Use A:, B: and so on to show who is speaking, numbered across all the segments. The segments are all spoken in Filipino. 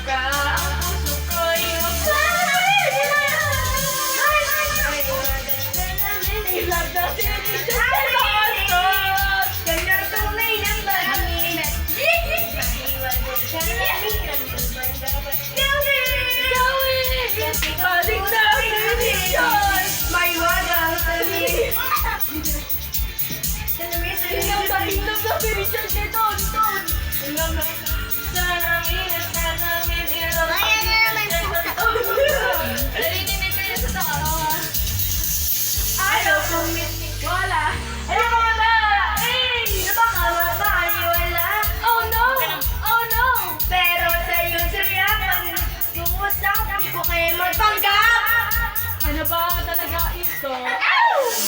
A: ka, ang puso ko'y ilag na sinisip sa lakas. Kanyang tunay ng bahangin at maiwanan ka namin ang dapat gawin. Balik na ang desisyon, may wagang sabi. Tingnan tayo ng sabi, Richard, kay Ton. Sa namin at sa namin ilang narinig kayo sa taas. Ayaw wala. Ayaw ko na! Eh! Baka mabaliwala. Oh no! Oh no! Pero sa'yo sa'yo pag nungusap, di ko kayo magpanggap! Ano ba talaga ito?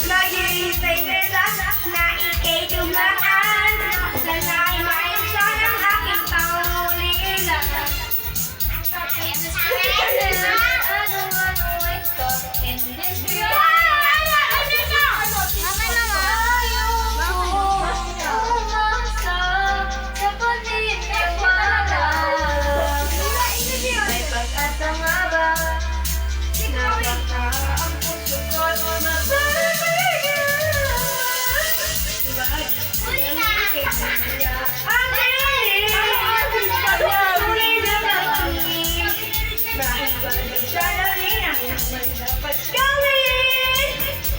A: Nag-iisay nila na ikay dumaan. Sana'y mainsan ang aking pangulila. Ano ito in this world? Dapat gawin!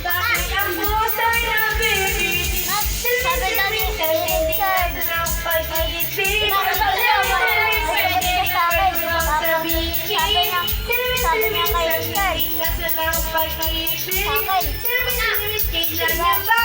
A: Bakit ang puso'y nabibitin?
B: Sabi daw ni Richard,
A: Ng pag-ibig
B: sabi niya kay Richard,
A: Nasa ng pag-ibig
B: sa akin.
A: Kailan niya ba